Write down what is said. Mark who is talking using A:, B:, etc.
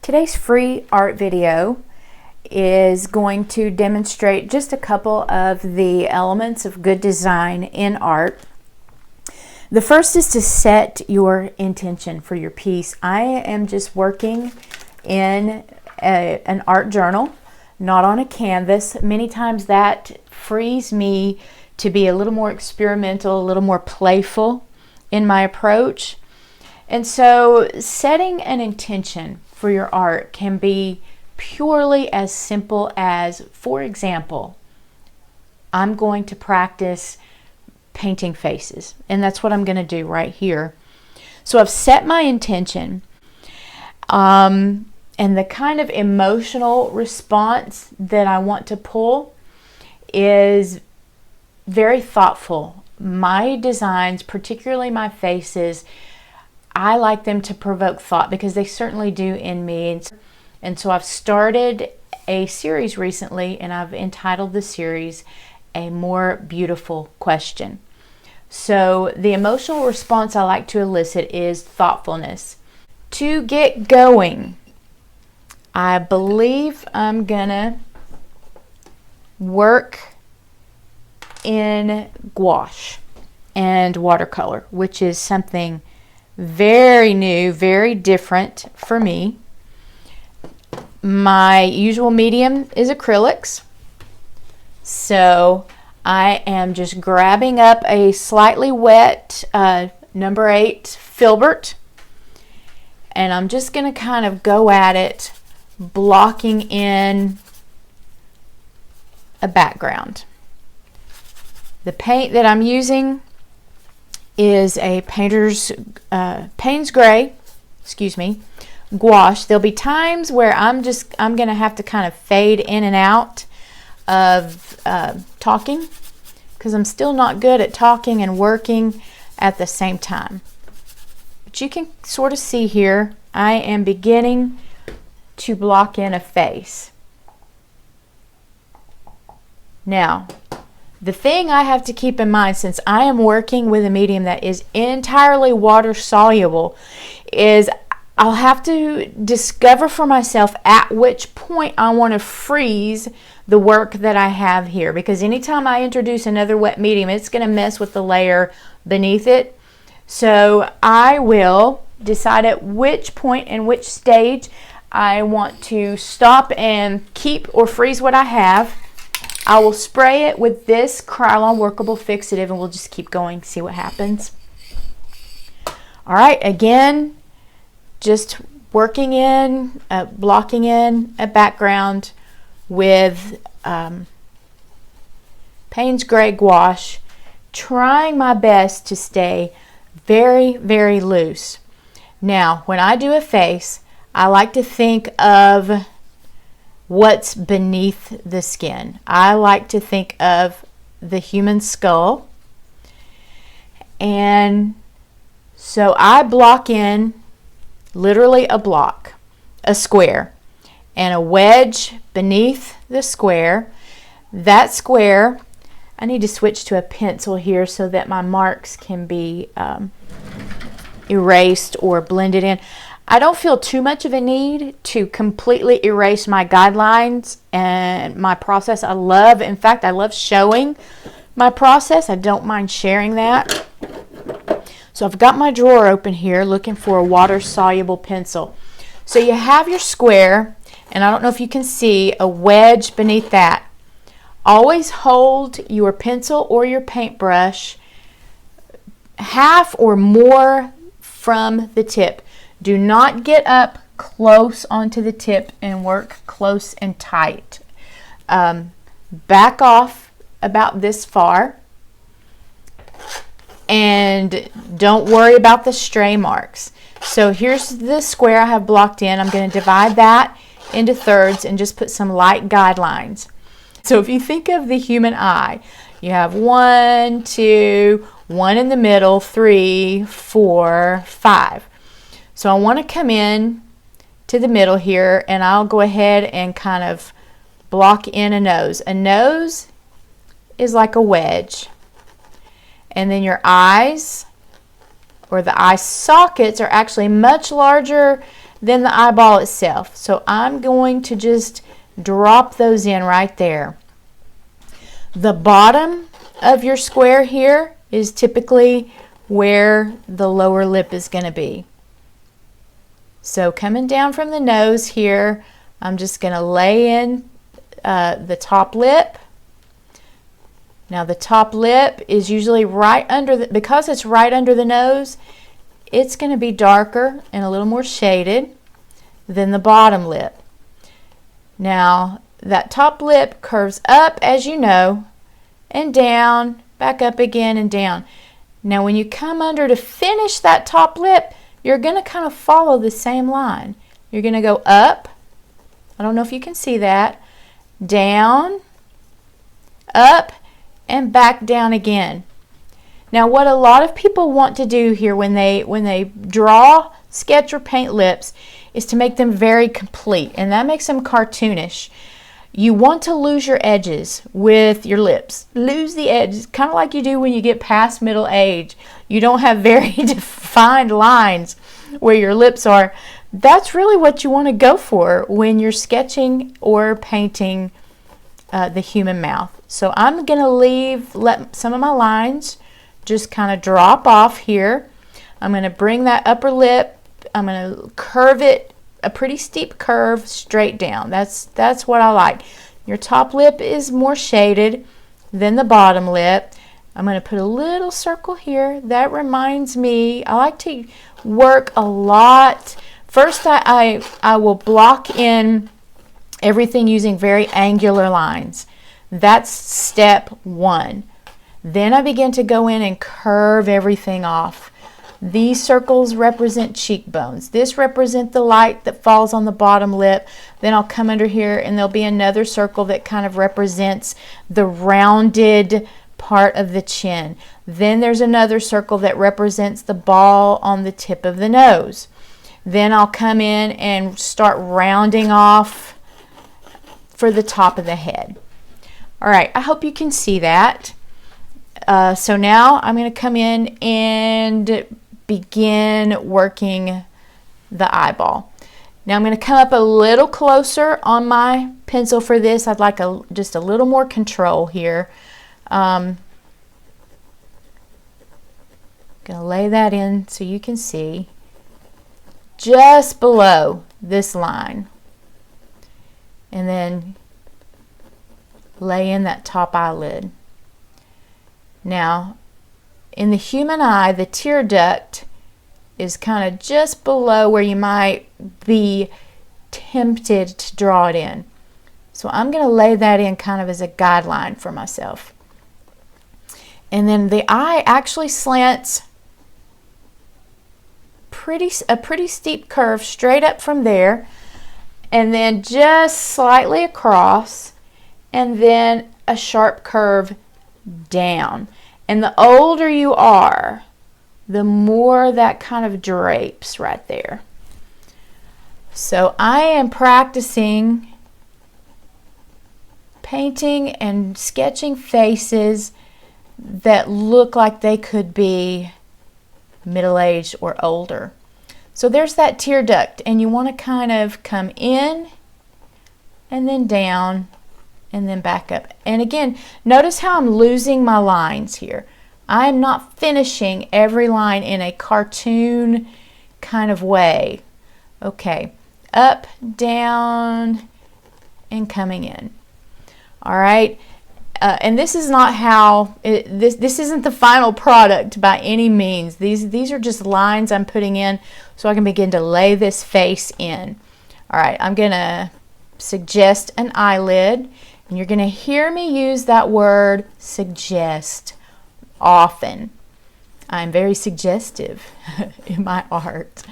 A: Today's free art video is going to demonstrate just a couple of the elements of good design in art. The first is to set your intention for your piece. I am just working in an art journal, not on a canvas. Many times that frees me to be a little more experimental, a little more playful in my approach. And so setting an intention for your art can be purely as simple as, for example, I'm going to practice painting faces, and that's what I'm going to do right here. So I've set my intention, and the kind of emotional response that I want to pull is very thoughtful. My designs, particularly my faces, I like them to provoke thought because they certainly do in me. And so I've started a series recently, and I've entitled the series A More Beautiful Question. So the emotional response I like to elicit is thoughtfulness. To get going, I believe I'm gonna work in gouache and watercolor, which is something very new, very different for me. My usual medium is acrylics, so I am just grabbing up a slightly wet number 8 filbert, and I'm just going to kind of go at it, blocking in a background. The paint that I'm using is a painter's Payne's Gray, gouache. There'll be times where I'm going to have to kind of fade in and out of talking because I'm still not good at talking and working at the same time. But you can sort of see here, I am beginning to block in a face. Now, the thing I have to keep in mind, since I am working with a medium that is entirely water soluble, is I'll have to discover for myself at which point I want to freeze the work that I have here, because anytime I introduce another wet medium, it's going to mess with the layer beneath it. So I will decide at which point and which stage I want to stop and keep or freeze what I have. I will spray it with this Krylon workable fixative, and we'll just keep going, see what happens. All right, again, just working in, blocking in a background with Payne's Gray gouache, trying my best to stay very, very loose. Now, when I do a face, I like to think of what's beneath the skin. I like to think of the human skull. And so I block in literally a block, a square, and a wedge beneath the square. That square, I need to switch to a pencil here so that my marks can be erased or blended in. I don't feel too much of a need to completely erase my guidelines and my process. In fact, I love showing my process. I don't mind sharing that. So I've got my drawer open here looking for a water-soluble pencil. So you have your square, and I don't know if you can see a wedge beneath that. Always hold your pencil or your paintbrush half or more from the tip. Do not get up close onto the tip and work close and tight. Back off about this far, and don't worry about the stray marks. So here's the square I have blocked in. I'm going to divide that into thirds and just put some light guidelines. So if you think of the human eye, you have 1, 2, 1 in the middle, 3, 4, 5. So I want to come in to the middle here, and I'll go ahead and kind of block in a nose. A nose is like a wedge. And then your eyes, or the eye sockets, are actually much larger than the eyeball itself. So I'm going to just drop those in right there. The bottom of your square here is typically where the lower lip is going to be. So coming down from the nose here, I'm just going to lay in the top lip. Now the top lip is usually right under because it's right under the nose, it's going to be darker and a little more shaded than the bottom lip. Now that top lip curves up, as you know, and down, back up again and down. Now when you come under to finish that top lip, you're going to kind of follow the same line. You're going to go up, I don't know if you can see that, down, up, and back down again. Now what a lot of people want to do here when they draw, sketch, or paint lips is to make them very complete, and that makes them cartoonish. You want to lose your edges with your lips. Lose the edges, kind of like you do when you get past middle age. You don't have very defined lines where your lips are. That's really what you want to go for when you're sketching or painting the human mouth. So I'm going to let some of my lines just kind of drop off here. I'm going to bring that upper lip, I'm going to curve it, a pretty steep curve straight down. That's what I like. Your top lip is more shaded than the bottom lip. I'm going to put a little circle here. That reminds me, I like to work a lot. First, I will block in everything using very angular lines. That's step one. Then I begin to go in and curve everything off. These circles represent cheekbones. This represents the light that falls on the bottom lip. Then I'll come under here and there'll be another circle that kind of represents the rounded part of the chin. Then there's another circle that represents the ball on the tip of the nose. Then I'll come in and start rounding off for the top of the head. All right, I hope you can see that. So now I'm going to come in and begin working the eyeball. Now I'm going to come up a little closer on my pencil for this. I'd like just a little more control here. Going to lay that in so you can see just below this line, and then lay in that top eyelid. Now in the human eye, the tear duct is kind of just below where you might be tempted to draw it in. So I'm going to lay that in kind of as a guideline for myself. And then the eye actually slants a pretty steep curve straight up from there, and then just slightly across, and then a sharp curve down. And the older you are, the more that kind of drapes right there. So I am practicing painting and sketching faces that look like they could be middle-aged or older. So there's that tear duct, and you want to kind of come in and then down and then back up. And again, notice how I'm losing my lines here. I'm not finishing every line in a cartoon kind of way. Okay, up, down, and coming in. All right, and this is not how this isn't the final product by any means. These are just lines I'm putting in so I can begin to lay this face in. All right, I'm gonna suggest an eyelid, and you're gonna hear me use that word suggest often. I'm very suggestive in my art.